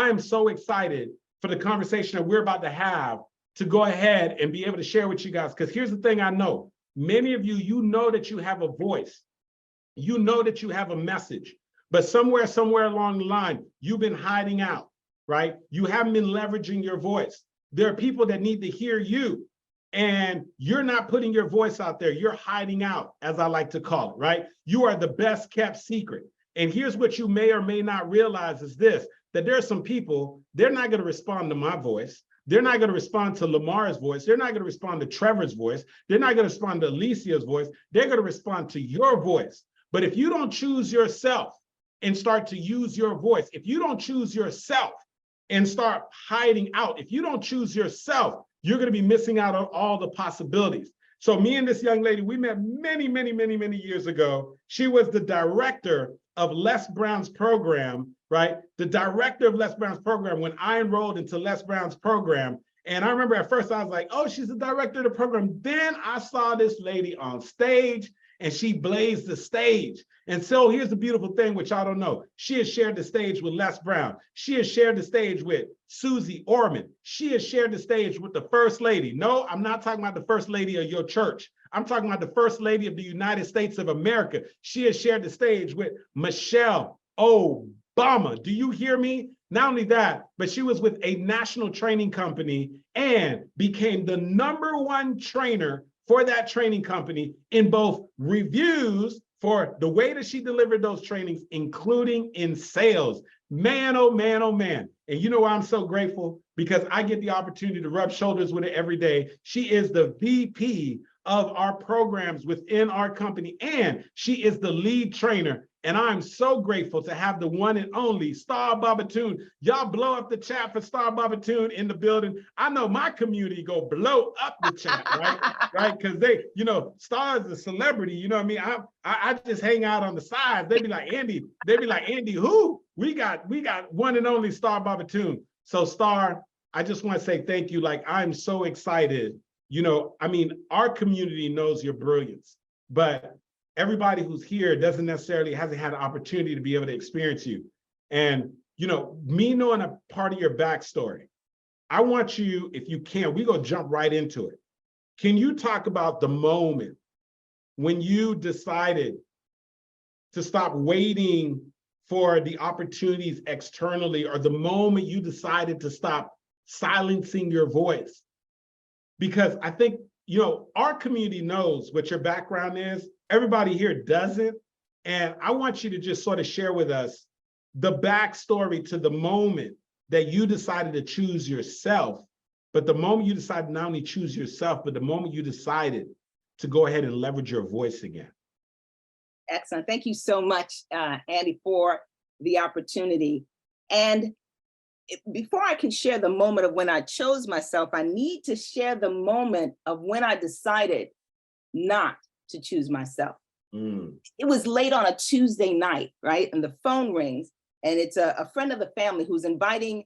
am so excited for the conversation that we're about to have to go ahead and be able to share with you guys. Because here's the thing I know. Many of you, you know that you have a voice. You know that you have a message. But somewhere along the line, you've been hiding out, right? You haven't been leveraging your voice. There are people that need to hear you. And you're not putting your voice out there. You're hiding out, as I like to call it, right? You are the best kept secret. And here's what you may or may not realize is this, that there are some people, they're not going to respond to my voice. They're not going to respond to Lamar's voice. They're not going to respond to Trevor's voice. They're not going to respond to Alicia's voice. They're going to respond to your voice. But if you don't choose yourself and start to use your voice, if you don't choose yourself and start hiding out, if you don't choose yourself, you're going to be missing out on all the possibilities. So me and this young lady, we met many years ago. She was the director of Les Brown's program, right? The director of Les Brown's program when I enrolled into Les Brown's program. And I remember at first I was like, oh, she's the director of the program. Then I saw this lady on stage and she blazed the stage. And so here's the beautiful thing, which I don't know. She has shared the stage with Les Brown. She has shared the stage with Susie Orman. She has shared the stage with the First Lady. No, I'm not talking about the First Lady of your church. I'm talking about the First Lady of the United States of America. She has shared the stage with Michelle Obama. Do you hear me? Not only that, but she was with a national training company and became the #1 trainer for that training company in both reviews for the way that she delivered those trainings, including in sales. Man, oh man, oh man. And you know why I'm so grateful? Because I get the opportunity to rub shoulders with her every day. She is the VP of our programs within our company, and she is the lead trainer. And I'm so grateful to have the one and only Star Bobatoon. Y'all blow up the chat for Star Bobatoon in the building. I know my community go blow up the chat, right? Right? Because they, you know, Star is a celebrity. You know what I mean? I just hang out on the sides. They'd be like, Andy, who? We got one and only Star Bobatoon. So Star, I just want to say thank you. Like, I'm so excited. You know, I mean, our community knows your brilliance, but everybody who's here hasn't had an opportunity to be able to experience you. And, you know, me knowing a part of your backstory, I want you, if you can, we go jump right into it. Can you talk about the moment when you decided to stop waiting for the opportunities externally, or the moment you decided to stop silencing your voice? Because I think, you know, our community knows what your background is. Everybody here doesn't. And I want you to just sort of share with us the backstory to the moment that you decided to choose yourself, but the moment you decided not only choose yourself, but the moment you decided to go ahead and leverage your voice again. Excellent. Thank you so much, Andy, for the opportunity. And before I can share the moment of when I chose myself, I need to share the moment of when I decided not to choose myself. It was late on a Tuesday night, right? And the phone rings, and it's a friend of the family who's inviting,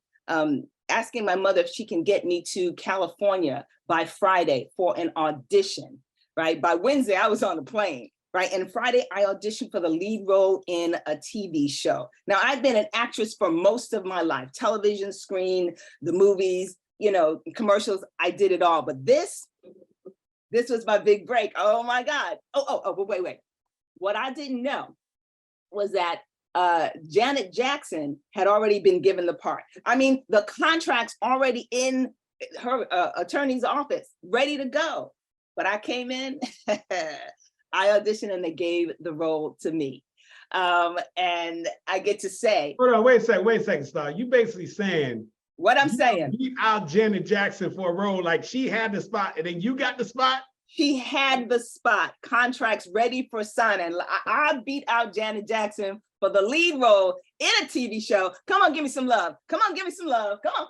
asking my mother if she can get me to California by Friday for an audition, right? By Wednesday, I was on the plane. Right. And Friday, I auditioned for the lead role in a TV show. Now, I've been an actress for most of my life, television, screen, the movies, you know, commercials. I did it all. But this was my big break. Oh, my God. But wait. What I didn't know was that Janet Jackson had already been given the part. I mean, the contract's already in her attorney's office, ready to go. But I came in. I auditioned and they gave the role to me. And I get to say— Hold on, wait a second, Star. You basically saying— What I'm saying— beat out Janet Jackson for a role, like she had the spot and then you got the spot? She had the spot, contracts ready for signing. I beat out Janet Jackson for the lead role in a TV show. Come on, give me some love. Come on, give me some love. Come on.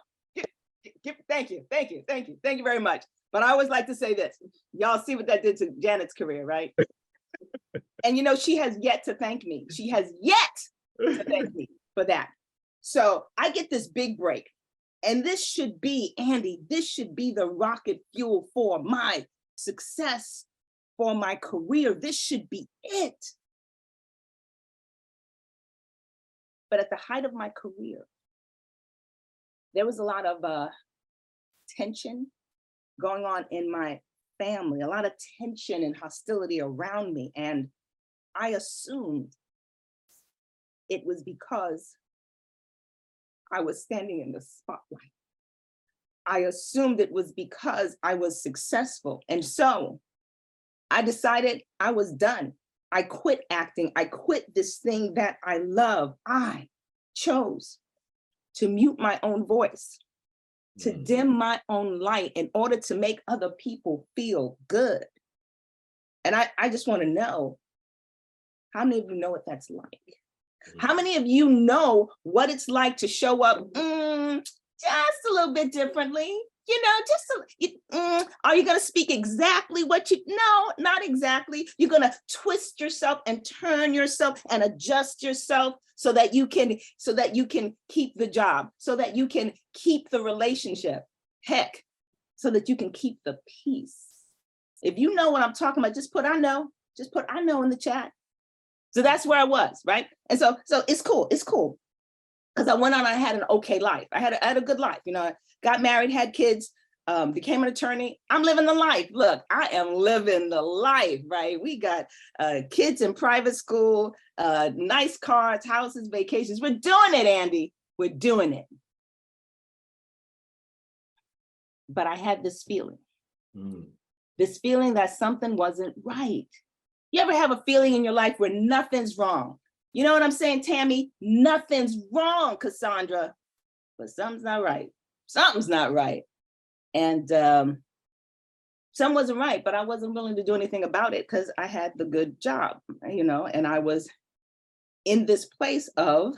Thank you very much. But I always like to say this. Y'all see what that did to Janet's career, right? And you know, she has yet to thank me. She has yet to thank me for that. So I get this big break. And this should be, Andy, this should be the rocket fuel for my success, for my career. This should be it. But at the height of my career, there was a lot of tension going on in my family, a lot of tension and hostility around me. And I assumed it was because I was standing in the spotlight. I assumed it was because I was successful. And so I decided I was done. I quit acting. I quit this thing that I love. I chose to mute my own voice, to dim my own light in order to make other people feel good. And I just want to know, how many of you know what that's like? How many of you know what it's like to show up just a little bit differently? You know, are you going to speak exactly what you, no, not exactly. You're going to twist yourself and turn yourself and adjust yourself so that you can keep the job, so that you can keep the relationship, heck, so that you can keep the peace. If you know what I'm talking about, just put I know in the chat. So that's where I was, right? And so it's cool. Because I went on, I had an okay life. I had a good life. You know, I got married, had kids, became an attorney. I'm living the life. Look, I am living the life, right? We got kids in private school, nice cars, houses, vacations. We're doing it, Andy. We're doing it. But I had this feeling, that something wasn't right. You ever have a feeling in your life where nothing's wrong? You know what I'm saying, Tammy? Nothing's wrong, Cassandra, but something's not right. Something's not right. And something wasn't right, but I wasn't willing to do anything about it because I had the good job, you know, and I was in this place of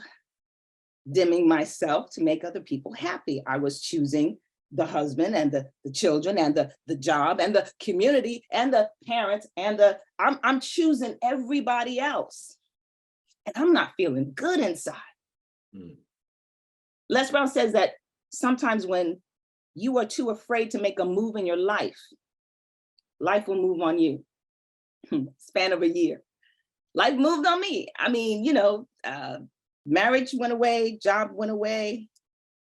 dimming myself to make other people happy. I was choosing the husband and the children and the job and the community and the parents and I'm choosing everybody else. And I'm not feeling good inside. Les Brown says that sometimes when you are too afraid to make a move in your life, life will move on you. Span of a year. Life moved on me. I mean, you know, marriage went away, job went away,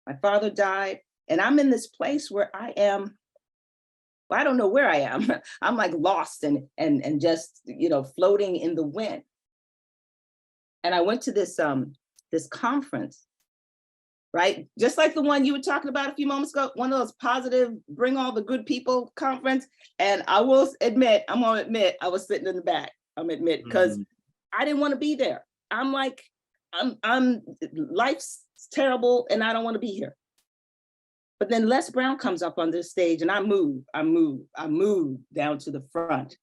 my father died, and I'm in this place where I am, well, I don't know where I am. I'm like lost and just, you know, floating in the wind. And I went to this conference, right? Just like the one you were talking about a few moments ago, one of those positive, bring all the good people conference. And I will admit, I'm gonna admit, I was sitting in the back. I'm admit, because I didn't want to be there. I'm like, life's terrible and I don't want to be here. But then Les Brown comes up on this stage and I move down to the front.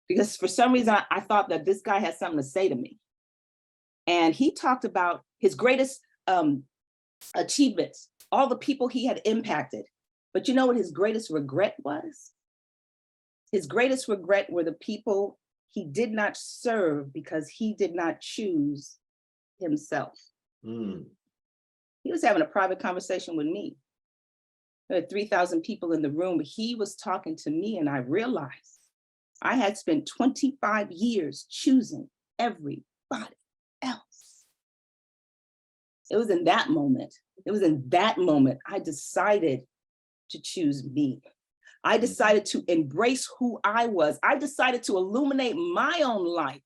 Because for some reason, I thought that this guy had something to say to me. And he talked about his greatest achievements, all the people he had impacted. But you know what his greatest regret was? His greatest regret were the people he did not serve because he did not choose himself. He was having a private conversation with me. There were 3,000 people in the room, but he was talking to me and I realized I had spent 25 years choosing everybody else. It was in that moment I decided to choose me. I decided to embrace who I was. I decided to illuminate my own life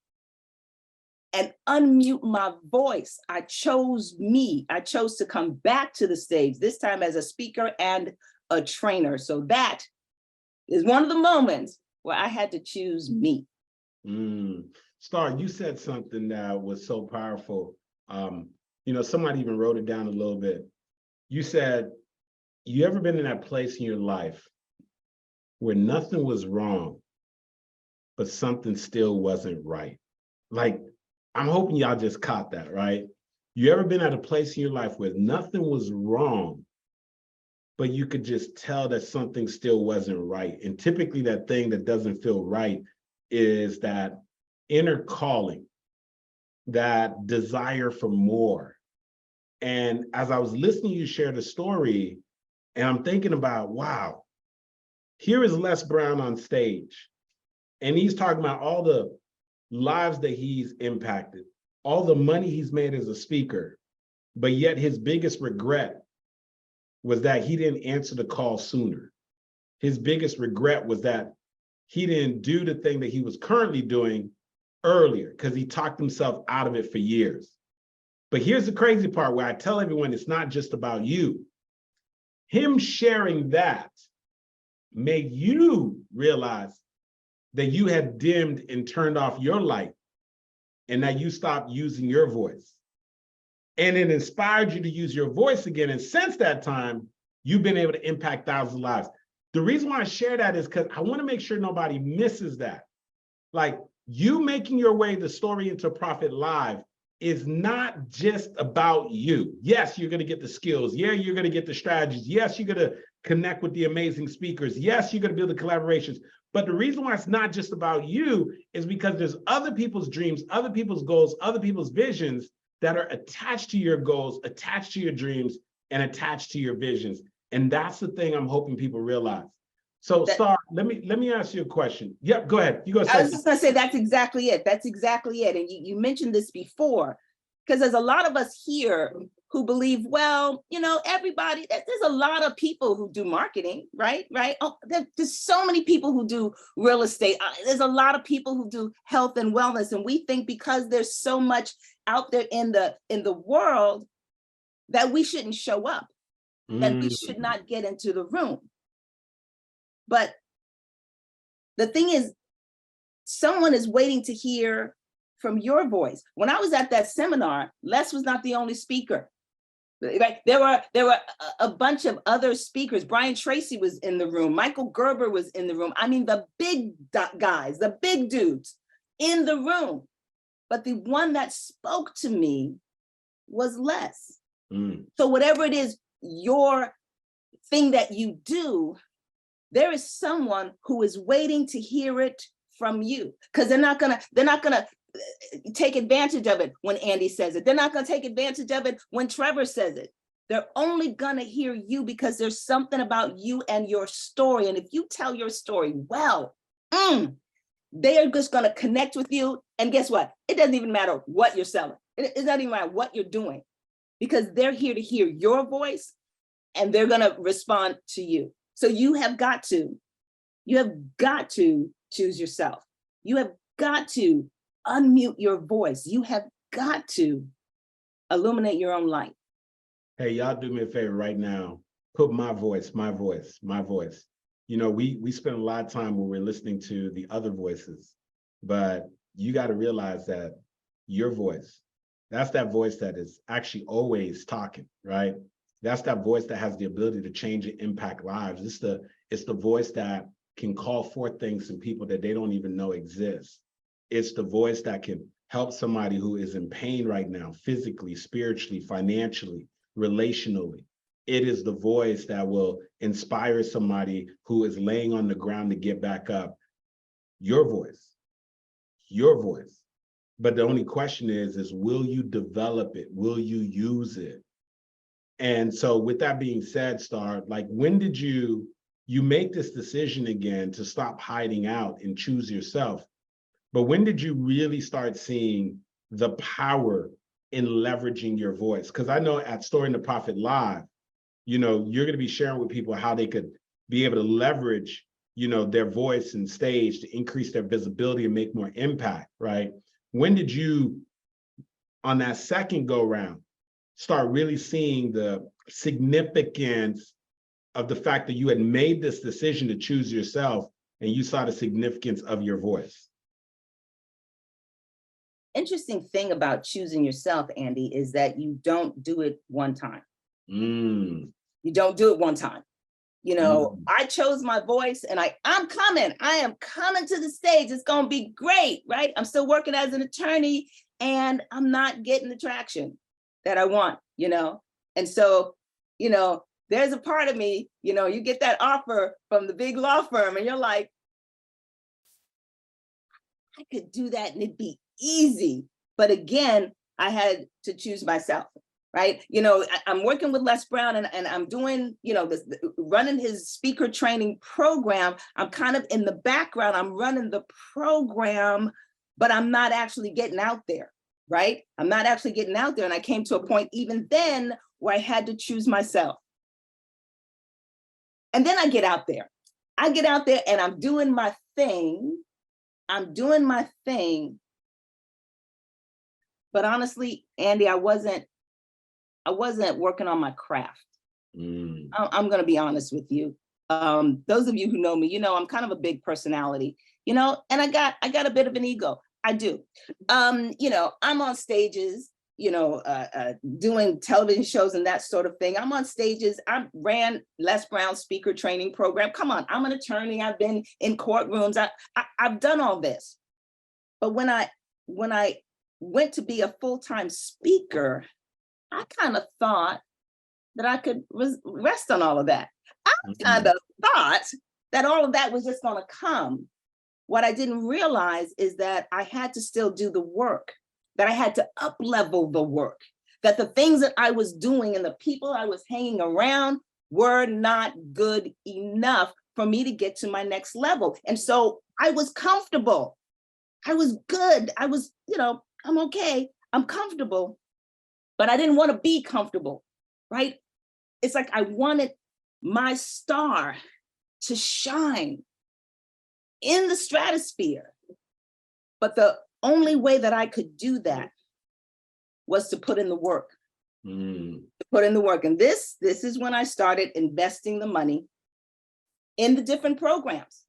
and unmute my voice. I chose me. I chose to come back to the stage, this time as a speaker and a trainer. So that is one of the moments where I had to choose me. Star, you said something that was so powerful. You know, somebody even wrote it down a little bit. You said, you ever been in that place in your life where nothing was wrong, but something still wasn't right? Like, I'm hoping y'all just caught that, right? You ever been at a place in your life where nothing was wrong, but you could just tell that something still wasn't right? And typically that thing that doesn't feel right is that inner calling, that desire for more. And as I was listening to you share the story, and I'm thinking about, wow, here is Les Brown on stage, and he's talking about all the lives that he's impacted, all the money he's made as a speaker, but yet his biggest regret was that he didn't answer the call sooner. His biggest regret was that he didn't do the thing that he was currently doing earlier because he talked himself out of it for years. But here's the crazy part where I tell everyone it's not just about you. Him sharing that made you realize that you had dimmed and turned off your light and that you stopped using your voice. And it inspired you to use your voice again. And since that time, you've been able to impact thousands of lives. The reason why I share that is because I want to make sure nobody misses that. Like, you making your way the Story into Profit Live is not just about you. Yes, you're going to get the skills. Yeah, you're going to get the strategies. Yes, you're going to connect with the amazing speakers. Yes, you're going to build the collaborations. But the reason why it's not just about you is because there's other people's dreams, other people's goals, other people's visions that are attached to your goals, attached to your dreams, and attached to your visions. And that's the thing I'm hoping people realize. So, Star, let me ask you a question. Yep, go ahead. You go. I was just going to say that's exactly it. That's exactly it. And you mentioned this before, because there's a lot of us here who believe, well, you know, everybody, there's a lot of people who do marketing, right? Oh, there's so many people who do real estate. There's a lot of people who do health and wellness. And we think because there's so much out there in the world that we shouldn't show up, that we should not get into the room. But the thing is, someone is waiting to hear from your voice. When I was at that seminar, Les was not the only speaker. Right? There were a bunch of other speakers. Brian Tracy was in the room. Michael Gerber was in the room. I mean, the big guys, the big dudes in the room. But the one that spoke to me was Les. So whatever it is, your thing that you do, there is someone who is waiting to hear it from you, because they're not gonna take advantage of it when Andy says it. They're not gonna take advantage of it when Trevor says it. They're only gonna hear you because there's something about you and your story. And if you tell your story well, they are just gonna connect with you. And guess what? It doesn't even matter what you're selling. It doesn't even matter what you're doing, because they're here to hear your voice and they're gonna respond to you. So you have got to choose yourself. You have got to unmute your voice. You have got to illuminate your own light. Hey, y'all do me a favor right now. Put my voice, my voice, my voice. You know, we spend a lot of time when we're listening to the other voices, but you got to realize that your voice, that's that voice that is actually always talking, right? That's that voice that has the ability to change and impact lives. It's the voice that can call forth things in people that they don't even know exist. It's the voice that can help somebody who is in pain right now, physically, spiritually, financially, relationally. It is the voice that will inspire somebody who is laying on the ground to get back up. Your voice, your voice. But the only question is will you develop it? Will you use it? And so with that being said, Star, like, when did you make this decision again to stop hiding out and choose yourself? But when did you really start seeing the power in leveraging your voice? Because I know at Story into Profit Live, you know, you're going to be sharing with people how they could be able to leverage, you know, their voice and stage to increase their visibility and make more impact, right? When did you, on that second go round, start really seeing the significance of the fact that you had made this decision to choose yourself and you saw the significance of your voice? Interesting thing about choosing yourself, Andy, is that you don't do it one time. You don't do it one time. You know, I chose my voice and I'm coming. I am coming to the stage. It's going to be great, right? I'm still working as an attorney and I'm not getting the traction that I want, you know? And so, you know, there's a part of me, you know, you get that offer from the big law firm and you're like, I could do that and it'd be easy. But again, I had to choose myself, right? You know, I'm working with Les Brown and I'm doing, you know, running his speaker training program. I'm kind of in the background, I'm running the program, but I'm not actually getting out there. right? I'm not actually getting out there. And I came to a point even then where I had to choose myself. And then I get out there. I get out there and I'm doing my thing. I'm doing my thing. But honestly, Andy, I wasn't working on my craft. I'm going to be honest with you. Those of you who know me, you know, I'm kind of a big personality, you know, and I got a bit of an ego. I do. You know, I'm on stages, you know, doing television shows and that sort of thing. I'm on stages. I ran Les Brown's speaker training program. Come on, I'm an attorney. I've been in courtrooms. I've done all this. But when I went to be a full-time speaker, I kind of thought that I could rest on all of that. I kind of thought that all of that was just going to come. What I didn't realize is that I had to still do the work, that I had to up-level the work, that the things that I was doing and the people I was hanging around were not good enough for me to get to my next level. And so I was comfortable. I was good. I was, you know, I'm okay. I'm comfortable, but I didn't want to be comfortable, right? It's like I wanted my star to shine in the stratosphere. But the only way that I could do that was to put in the work. To put in the work. And this is when I started investing the money in the different programs,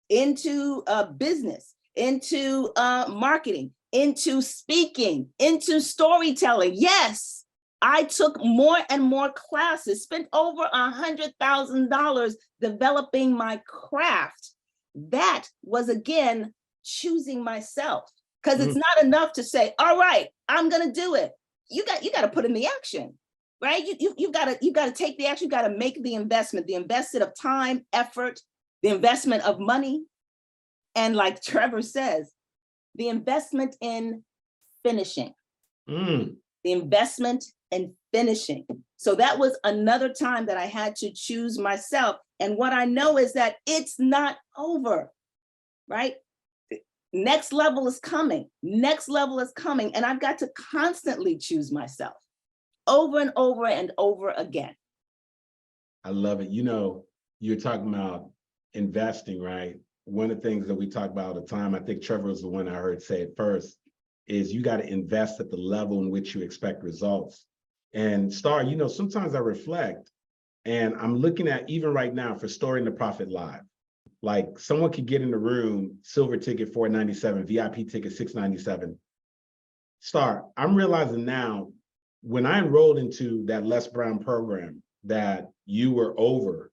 into business, into marketing, into speaking, into storytelling. Yes, I took more and more classes, spent over $100,000 developing my craft. That was, again, choosing myself, because it's not enough to say, all right, I'm going to do it. You got to put in the action, right? You got to take the action. You got to make the investment of time, effort, the investment of money. And like Trevor says, the investment in finishing, the investment in finishing. So that was another time that I had to choose myself. And what I know is that it's not over, right? Next level is coming. Next level is coming. And I've got to constantly choose myself over and over and over again. I love it. You know, you're talking about investing, right? One of the things that we talk about all the time, I think Trevor was the one I heard say it first, is you got to invest at the level in which you expect results. And Star, you know, sometimes I reflect and I'm looking at, even right now, for Story and the Profit Live. Like, someone could get in the room, silver ticket $497, VIP ticket $697. Star, I'm realizing now, when I enrolled into that Les Brown program that you were over,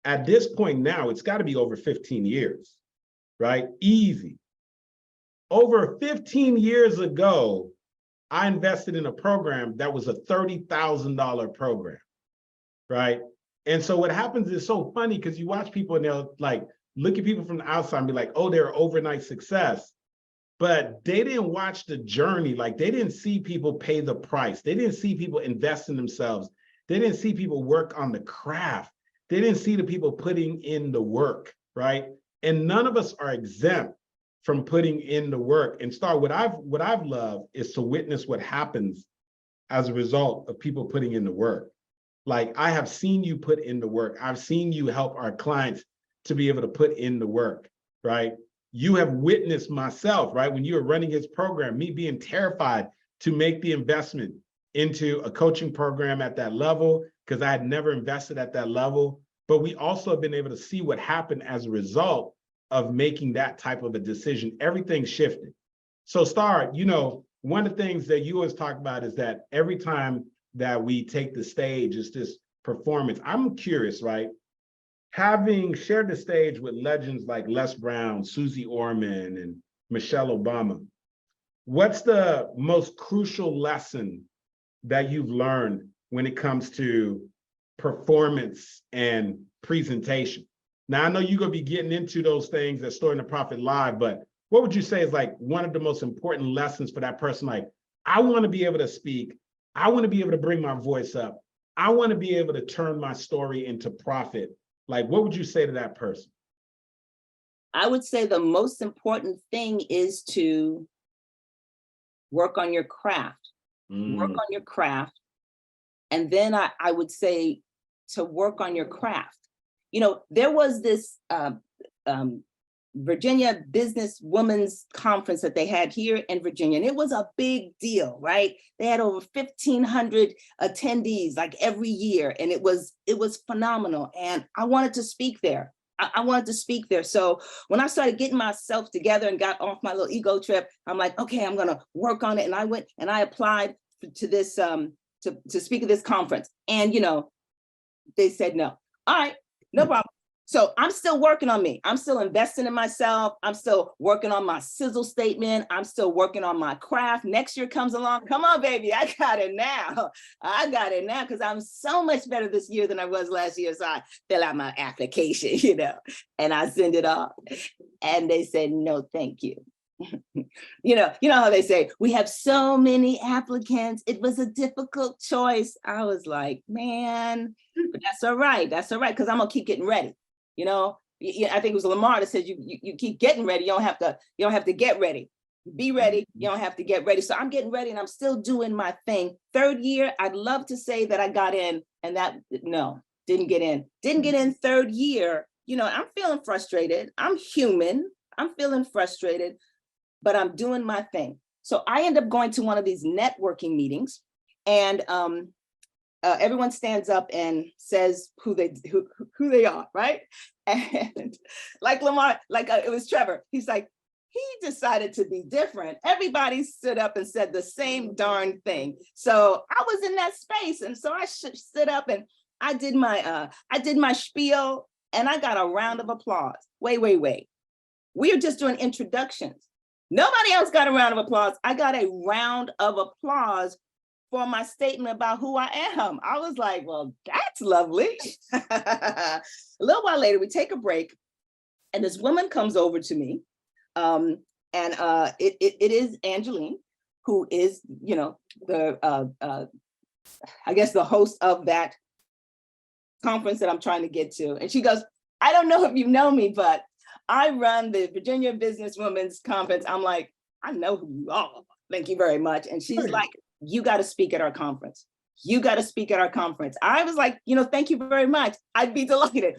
at this point now, it's got to be over 15 years, right? Easy. Over 15 years ago, I invested in a program that was a $30,000 program, right? And so what happens is so funny, because you watch people and they'll like look at people from the outside and be like, oh, they're overnight success. But they didn't watch the journey. Like, they didn't see people pay the price. They didn't see people invest in themselves. They didn't see people work on the craft. They didn't see the people putting in the work, right? And none of us are exempt from putting in the work. And Star, what I've loved is to witness what happens as a result of people putting in the work. Like, I have seen you put in the work. I've seen you help our clients to be able to put in the work, right? You have witnessed myself, right? When you were running his program, me being terrified to make the investment into a coaching program at that level, because I had never invested at that level. But we also have been able to see what happened as a result of making that type of a decision. Everything shifted. So Star, you know, one of the things that you always talk about is that every time that we take the stage, is this performance. I'm curious, right? Having shared the stage with legends like Les Brown, Susie Orman, and Michelle Obama, what's the most crucial lesson that you've learned when it comes to performance and presentation? Now, I know you're going to be getting into those things at Story and the Profit Live, but what would you say is like one of the most important lessons for that person? Like, I want to be able to speak. I want to be able to bring my voice up. I want to be able to turn my story into profit. Like, what would you say to that person? I would say the most important thing is to work on your craft, work Mm. on your craft. And then I would say to work on your craft. You know, there was this Virginia Business Women's Conference that they had here in Virginia, and it was a big deal, right? They had over 1,500 attendees like every year, and it was phenomenal. And I wanted to speak there. I wanted to speak there. So when I started getting myself together and got off my little ego trip, I'm like, okay, I'm gonna work on it. And I went and I applied to this to speak at this conference, and you know, they said no. All right, no problem. So I'm still working on me. I'm still investing in myself. I'm still working on my sizzle statement. I'm still working on my craft. Next year comes along. Come on, baby. I got it now. I got it now because I'm so much better this year than I was last year. So I fill out my application, you know, and I send it off. And they said, no, thank you. You know how they say, we have so many applicants. It was a difficult choice. I was like, man, but that's all right. That's all right. Because I'm going to keep getting ready. You know, I think it was Lamar that said you keep getting ready. You don't have to get ready. Be ready. You don't have to get ready. So I'm getting ready and I'm still doing my thing. Third year, I'd love to say that I got in, and that, no, didn't get in. Didn't get in third year. You know, I'm feeling frustrated. I'm human. I'm feeling frustrated, but I'm doing my thing. So I end up going to one of these networking meetings, and everyone stands up and says who they are, right? And like Lamar, it was Trevor. He's like, he decided to be different. Everybody stood up and said the same darn thing. So I was in that space, and so I stood up and I did my spiel, and I got a round of applause. Wait. We are just doing introductions. Nobody else got a round of applause. I got a round of applause for my statement about who I am. I was like, well, that's lovely. A little while later, we take a break, and this woman comes over to me, and it is Angeline, who is, you know, the I guess the host of that conference that I'm trying to get to. And she goes, I don't know if you know me, but I run the Virginia Business Women's Conference. I'm like, I know who you are. Thank you very much. And she's like, you got to speak at our conference. You got to speak at our conference. I was like, you know, thank you very much. I'd be delighted.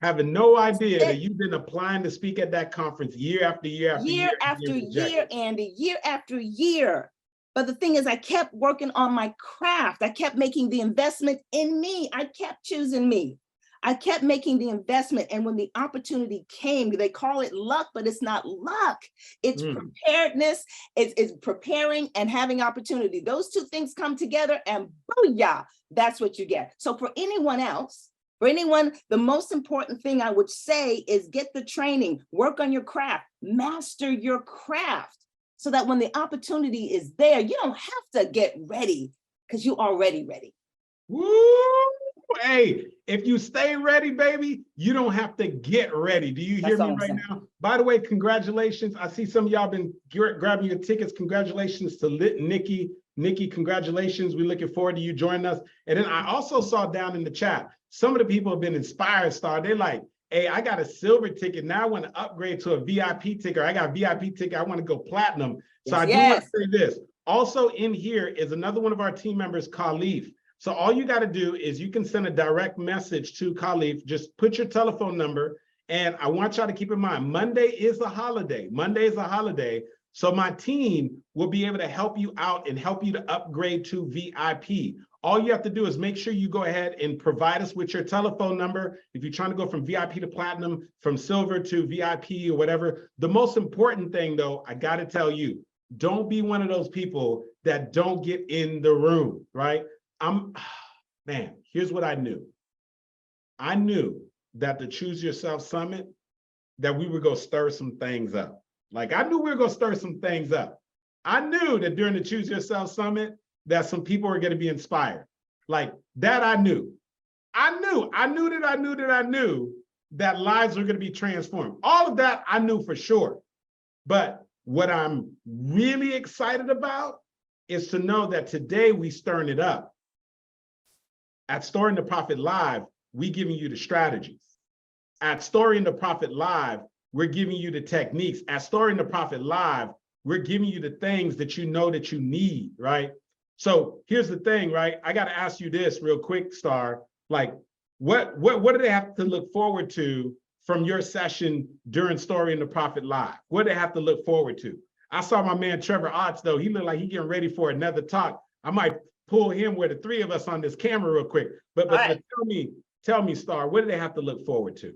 Having no idea that you've been applying to speak at that conference year after year after year after year, Andy, year after year. But the thing is, I kept working on my craft. I kept making the investment in me. I kept choosing me. I kept making the investment. And when the opportunity came, they call it luck, but it's not luck. It's preparedness. It's preparing and having opportunity. Those two things come together and booyah, that's what you get. So for anyone else, the most important thing I would say is get the training, work on your craft, master your craft, so that when the opportunity is there, you don't have to get ready because you're already ready. Woo! Hey, if you stay ready, baby, you don't have to get ready. Do you hear me right now? By the way, congratulations. I see some of y'all been grabbing your tickets. Congratulations to Nikki. Nikki, congratulations. We're looking forward to you joining us. And then I also saw down in the chat, some of the people have been inspired, Star. They're like, hey, I got a silver ticket. Now I want to upgrade to a VIP ticket. I got a VIP ticket. I want to go platinum. So I do want to say this. Also in here is another one of our team members, Khalif. So all you got to do is you can send a direct message to Khalif. Just put your telephone number. And I want y'all to keep in mind, Monday is a holiday. Monday is a holiday. So my team will be able to help you out and help you to upgrade to VIP. All you have to do is make sure you go ahead and provide us with your telephone number. If you're trying to go from VIP to platinum, from silver to VIP or whatever. The most important thing though, I got to tell you, don't be one of those people that don't get in the room, right? Man, here's what I knew. I knew that the Choose Yourself Summit, that we were going to stir some things up. Like I knew we were going to stir some things up. I knew that during the Choose Yourself Summit, that some people were going to be inspired. Like that I knew. I knew that lives were going to be transformed. All of that I knew for sure. But what I'm really excited about is to know that today we stirring it up. At Storing the Profit Live, we giving you the strategies. At Storing the Profit Live, we're giving you the techniques. At Storing the Profit Live, We're giving you the things that you know that you need, right? So here's the thing, right? I got to ask you this real quick, Star. Like, what do they have to look forward to from your session during Story and the Profit Live? What do they have to look forward to? I saw my man 𝐷𝐿𝐼𝐻, though. He looked like he getting ready for another talk. I might pull him with the three of us on this camera real quick. But tell me, Star, what do they have to look forward to?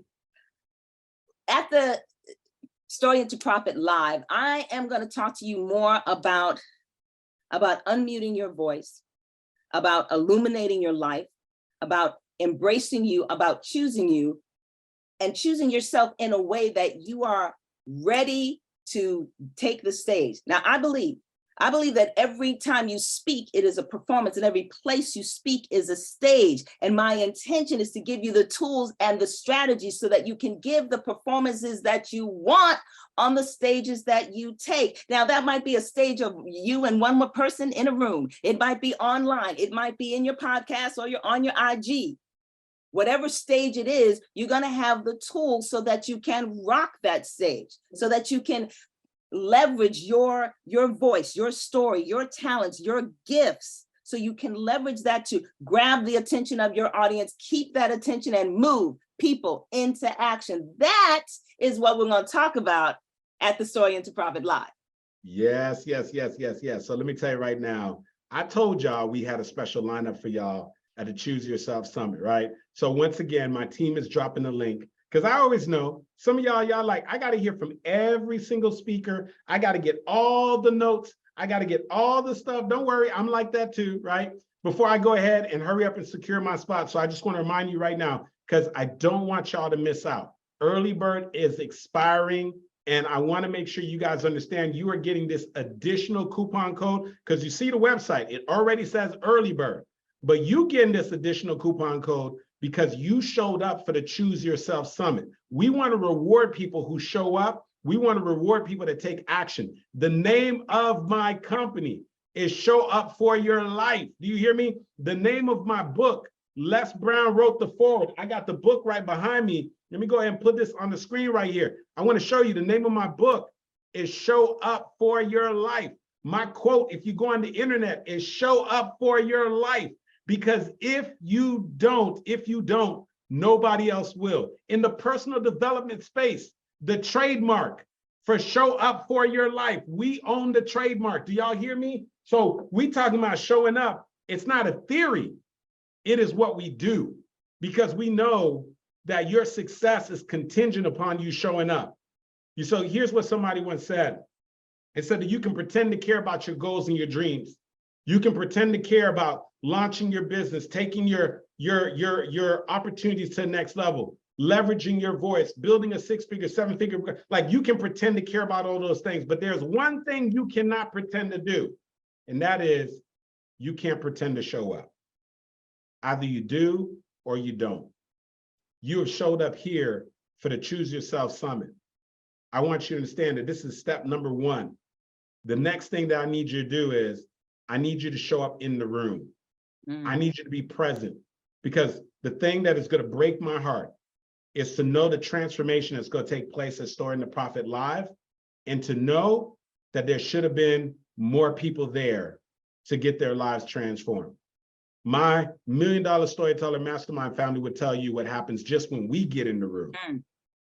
At the Story into Profit Live, I am going to talk to you more about unmuting your voice, about illuminating your life, about embracing you, about choosing you, and choosing yourself in a way that you are ready to take the stage. Now, I believe that every time you speak, it is a performance, and every place you speak is a stage. And my intention is to give you the tools and the strategies so that you can give the performances that you want on the stages that you take. Now, that might be a stage of you and one more person in a room. It might be online. It might be in your podcast or you're on your IG. Whatever stage it is, you're going to have the tools so that you can rock that stage, so that you can leverage your voice, your story, your talents, your gifts, so you can leverage that to grab the attention of your audience, keep that attention, and move people into action. That is what we're going to talk about at the Story into Profit Live. Yes. So let me tell you right now, I told y'all we had a special lineup for y'all at the Choose Yourself Summit, right? So once again, my team is dropping the link, because I always know some of y'all like, I got to hear from every single speaker. I got to get all the notes. I got to get all the stuff. Don't worry, I'm like that too, right? Before I go ahead and hurry up and secure my spot. So I just want to remind you right now, because I don't want y'all to miss out. Early bird is expiring, and I want to make sure you guys understand you are getting this additional coupon code, because you see the website, it already says early bird, but you getting this additional coupon code because you showed up for the Choose Yourself Summit. We want to reward people who show up. We want to reward people that take action. The name of my company is Show Up for Your Life. Do you hear me? The name of my book, Les Brown wrote the foreword. I got the book right behind me. Let me go ahead and put this on the screen right here. I want to show you the name of my book is Show Up for Your Life. My quote, if you go on the internet, is Show Up for Your Life. Because if you don't, nobody else will. In the personal development space, the trademark for Show Up for Your Life, we own the trademark. Do y'all hear me? So we talking about showing up. It's not a theory. It is what we do, because we know that your success is contingent upon you showing up. So here's what somebody once said. It said that you can pretend to care about your goals and your dreams. You can pretend to care about launching your business, taking your opportunities to the next level, leveraging your voice, building a 6-figure, 7-figure, like you can pretend to care about all those things, but there's one thing you cannot pretend to do, and that is you can't pretend to show up. Either you do or you don't. You have showed up here for the Choose Yourself Summit. I want you to understand that this is step number 1. The next thing that I need you to do is I need you to show up in the room. I need you to be present, because the thing that is going to break my heart is to know the transformation that's going to take place at Story in the Profit Live, and to know that there should have been more people there to get their lives transformed. My Million Dollar Storyteller Mastermind family would tell you what happens just when we get in the room.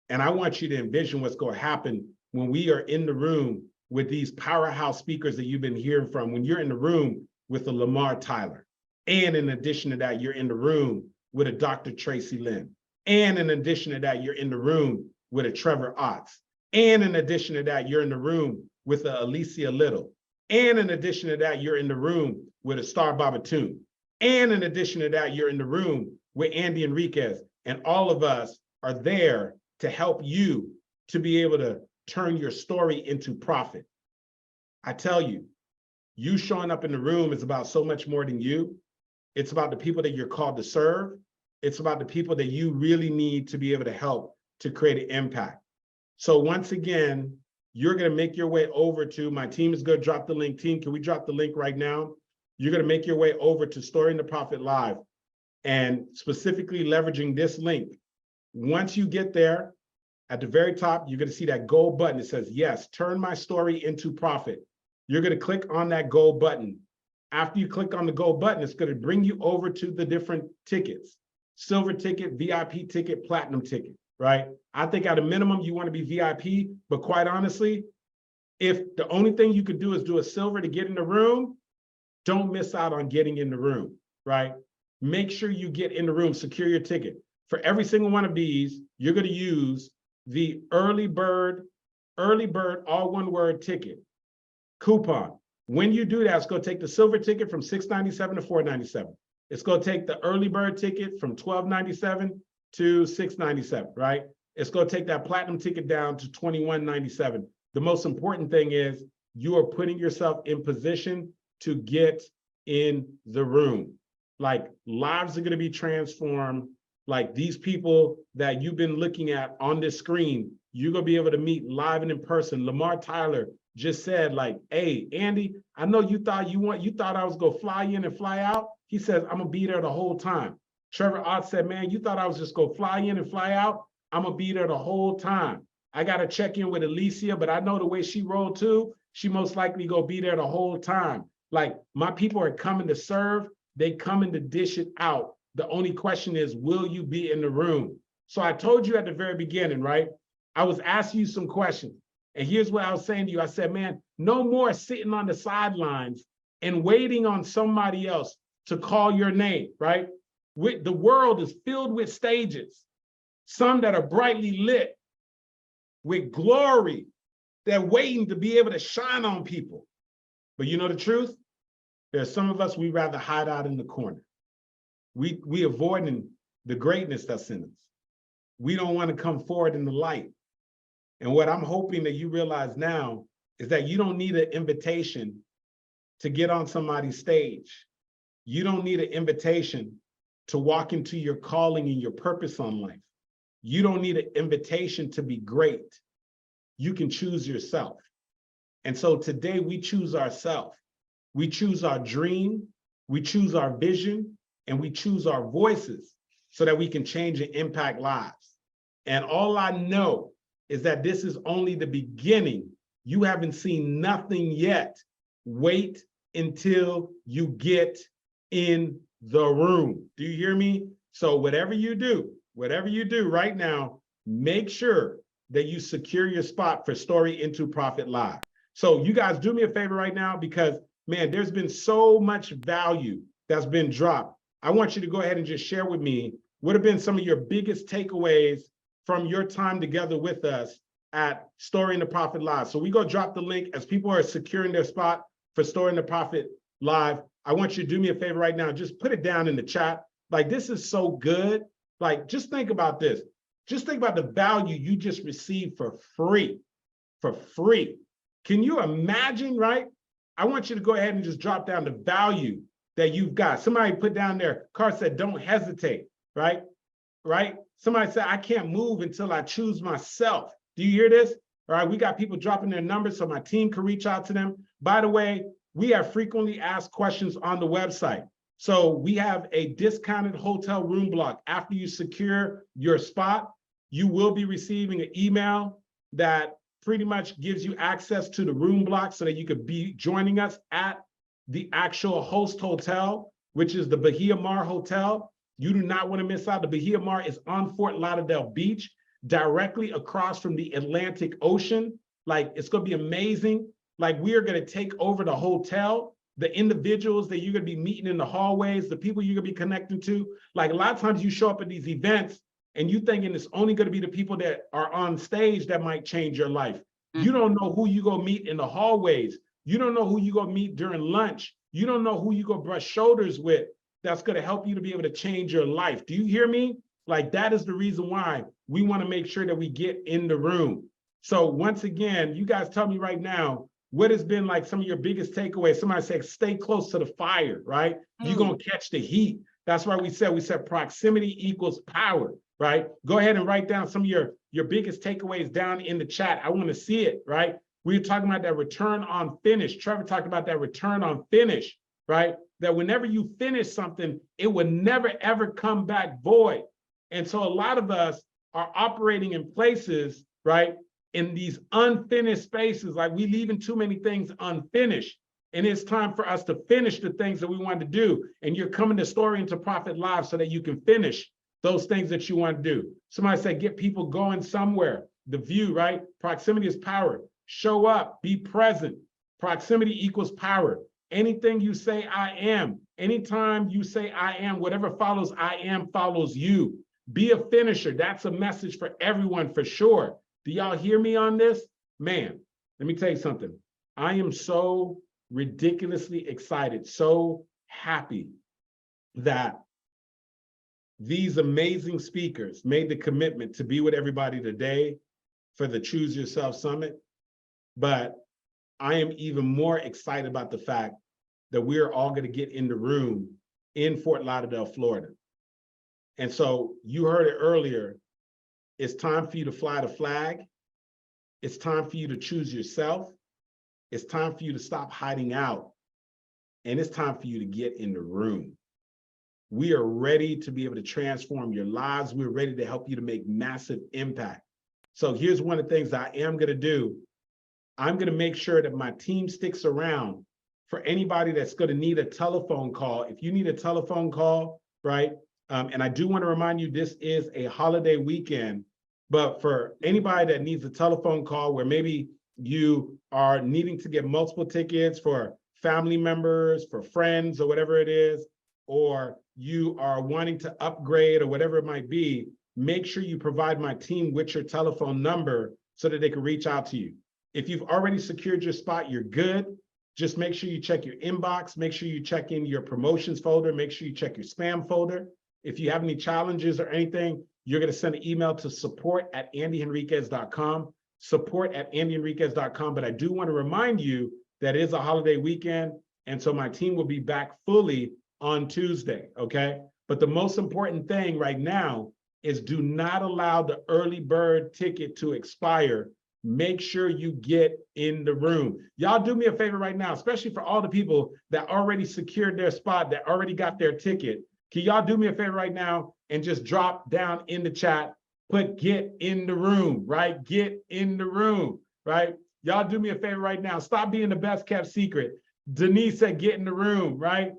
And I want you to envision what's going to happen when we are in the room with these powerhouse speakers that you've been hearing from, when you're in the room with a Lamar Tyler. And in addition to that, you're in the room with a Dr. Tracy Lynn. And in addition to that, you're in the room with a Trevor Otts. And in addition to that, you're in the room with a Alicia Little. And in addition to that, you're in the room with a Star Bobatoon. And in addition to that, you're in the room with Andy Henriquez. And all of us are there to help you to be able to turn your story into profit. I tell you, you showing up in the room is about so much more than you. It's about the people that you're called to serve. It's about the people that you really need to be able to help to create an impact. So once again, you're going to make your way over to, my team is going to drop the link. Team, can we drop the link right now? You're going to make your way over to Story in the Profit Live, and specifically leveraging this link. Once you get there, at the very top, you're going to see that gold button. It says, yes, turn my story into profit. You're going to click on that gold button. After you click on the gold button, it's going to bring you over to the different tickets: silver ticket, VIP ticket, platinum ticket, right? I think at a minimum, you want to be VIP, but quite honestly, if the only thing you could do is do a silver to get in the room, don't miss out on getting in the room, right? Make sure you get in the room, secure your ticket. For every single one of these, you're going to use the early bird, all one word ticket coupon. When you do that, it's going to take the silver ticket from $6.97 to $4.97. It's going to take the early bird ticket from $12.97 to $6.97, right? It's going to take that platinum ticket down to $21.97. The most important thing is you are putting yourself in position to get in the room. Like, lives are going to be transformed. Like, these people that you've been looking at on this screen, you're going to be able to meet live and in person. Lamar Tyler just said, like, hey, Andy, I know you thought I was going to fly in and fly out. He says, I'm going to be there the whole time. Trevor Ott said, man, you thought I was just going to fly in and fly out. I'm going to be there the whole time. I got to check in with Alicia, but I know the way she rolled too, she most likely going to be there the whole time. Like, my people are coming to serve. They coming to dish it out. The only question is, will you be in the room? So I told you at the very beginning, right? I was asking you some questions. And here's what I was saying to you. I said, man, no more sitting on the sidelines and waiting on somebody else to call your name, right? The world is filled with stages, some that are brightly lit with glory. They're waiting to be able to shine on people. But you know the truth? There's some of us, we rather hide out in the corner. We avoiding the greatness that's in us. We don't want to come forward in the light. And what I'm hoping that you realize now is that you don't need an invitation to get on somebody's stage. You don't need an invitation to walk into your calling and your purpose on life. You don't need an invitation to be great. You can choose yourself. And so today we choose ourselves. We choose our dream, we choose our vision, and we choose our voices so that we can change and impact lives. And all I know is that this is only the beginning. You haven't seen nothing yet. Wait until you get in the room. Do you hear me? So whatever you do right now, make sure that you secure your spot for Story into Profit Live. So you guys do me a favor right now, because man, there's been so much value that's been dropped. I want you to go ahead and just share with me what have been some of your biggest takeaways from your time together with us at Story into Profit Live. So we go drop the link as people are securing their spot for Story into Profit Live. I want you to do me a favor right now. Just put it down in the chat. Like, this is so good. Like, just think about this. Just think about the value you just received for free. For free. Can you imagine, right? I want you to go ahead and just drop down the value that you've got. Somebody put down there, Carr said, don't hesitate, right? Right? Somebody said, I can't move until I choose myself. Do you hear this? All right, we got people dropping their numbers so my team can reach out to them. By the way, we have frequently asked questions on the website. So we have a discounted hotel room block. After you secure your spot, you will be receiving an email that pretty much gives you access to the room block so that you could be joining us at the actual host hotel, which is the Bahia Mar Hotel. You do not want to miss out. The Bahia Mar is on Fort Lauderdale Beach, directly across from the Atlantic Ocean. Like, it's going to be amazing. Like, we are going to take over the hotel, the individuals that you're going to be meeting in the hallways, the people you're going to be connecting to. Like, a lot of times you show up at these events and you thinking it's only going to be the people that are on stage that might change your life. You don't know who you go meet in the hallways. You don't know who you go meet during lunch. You don't know who you go brush shoulders with that's going to help you to be able to change your life. Do you hear me? Like, that is the reason why we want to make sure that we get in the room. So once again, you guys tell me right now, what has been like some of your biggest takeaways? Somebody said, stay close to the fire, right? You're going to catch the heat. That's why we said proximity equals power, right? Go ahead and write down some of your biggest takeaways down in the chat. I want to see it, right? We were talking about that return on finish. Trevor talked about that return on finish, right? That whenever you finish something, it would never, ever come back void. And so a lot of us are operating in places, right, in these unfinished spaces, like we leaving too many things unfinished. And it's time for us to finish the things that we want to do. And you're coming to Story into Profit Live so that you can finish those things that you want to do. Somebody said, get people going somewhere. The view, right? Proximity is power. Show up, be present. Proximity equals power. Anything you say, I am. Anytime you say, I am, whatever follows, I am follows you. Be a finisher. That's a message for everyone for sure. Do y'all hear me on this? Man, let me tell you something. I am so ridiculously excited, so happy that these amazing speakers made the commitment to be with everybody today for the Choose Yourself Summit. But I am even more excited about the fact that we're all going to get in the room in Fort Lauderdale, Florida. And so you heard it earlier. It's time for you to fly the flag. It's time for you to choose yourself. It's time for you to stop hiding out. And it's time for you to get in the room. We are ready to be able to transform your lives. We're ready to help you to make massive impact. So here's one of the things I am going to do. I'm going to make sure that my team sticks around for anybody that's going to need a telephone call. If you need a telephone call, right? And I do want to remind you, this is a holiday weekend, but for anybody that needs a telephone call where maybe you are needing to get multiple tickets for family members, for friends, or whatever it is, or you are wanting to upgrade or whatever it might be, make sure you provide my team with your telephone number so that they can reach out to you. If you've already secured your spot, you're good. Just make sure you check your inbox, make sure you check in your promotions folder, make sure you check your spam folder. If you have any challenges or anything, you're going to send an email to support@andyhenriquez.com, support@andyhenriquez.com. But I do want to remind you that it is a holiday weekend, and so my team will be back fully on Tuesday, okay? But the most important thing right now is do not allow the early bird ticket to expire. Make sure you get in the room. Y'all do me a favor right now, especially for all the people that already secured their spot, that already got their ticket. Can y'all do me a favor right now and just drop down in the chat, put get in the room, right? Get in the room, right? Y'all do me a favor right now. Stop being the best kept secret. Denise said get in the room, right?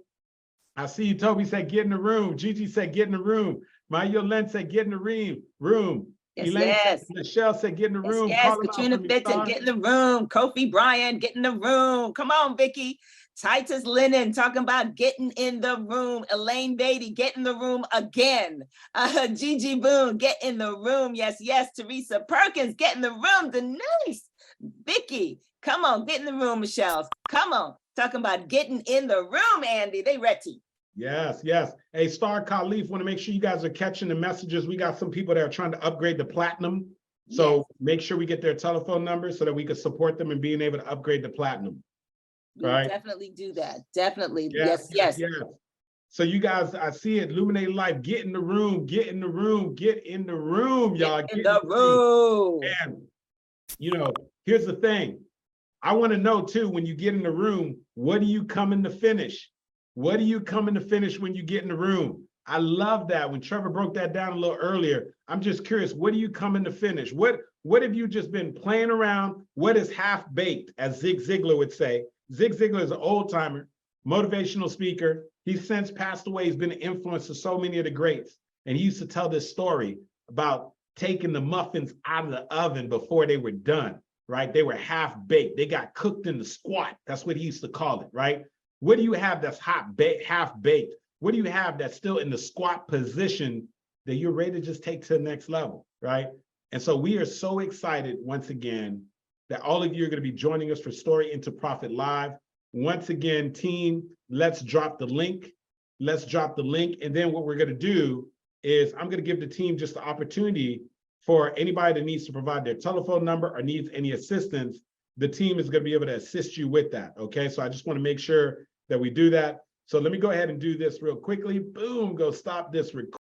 I see you, Toby said get in the room. Gigi said get in the room. Maya Len said get in the room. Yes, Elaine yes. said, Michelle said get in the room. Yes, Katrina Fitton, get in the room. Kofi Bryan, get in the room. Come on, Vicky. Titus Lennon talking about getting in the room. Elaine Beatty, get in the room again. Gigi Boone, get in the room. Yes, yes. Teresa Perkins, get in the room. Denise, Vicky, come on, get in the room, Michelle. Come on, talking about getting in the room, Andy. They ready. Yes, yes. Hey, Star Khalif, want to make sure you guys are catching the messages. We got some people that are trying to upgrade to platinum. So yes, make sure we get their telephone numbers so that we can support them in being able to upgrade to platinum. We'll right? Definitely do that. Definitely. Yes, Yes. So you guys, I see it, Illuminated Life, get in the room, get in the room, get in the room, y'all. Get in the room. And, you know, here's the thing. I want to know, too, when you get in the room, what are you coming to finish? What are you coming to finish when you get in the room? I love that. When Trevor broke that down a little earlier, I'm just curious, what are you coming to finish? What have you just been playing around? What is half-baked, as Zig Ziglar would say? Zig Ziglar is an old-timer, motivational speaker. He's since passed away. He's been an influence to so many of the greats. And he used to tell this story about taking the muffins out of the oven before they were done, right? They were half-baked. They got cooked in the squat. That's what he used to call it, right? What do you have that's half-baked? What do you have that's still in the squat position that you're ready to just take to the next level, right? And so we are so excited, once again, that all of you are going to be joining us for Story into Profit Live. Once again, team, let's drop the link. Let's drop the link. And then what we're going to do is I'm going to give the team just the opportunity for anybody that needs to provide their telephone number or needs any assistance. The team is going to be able to assist you with that. Okay, so I just want to make sure that we do that. So let me go ahead and do this real quickly. Boom, go stop this recording.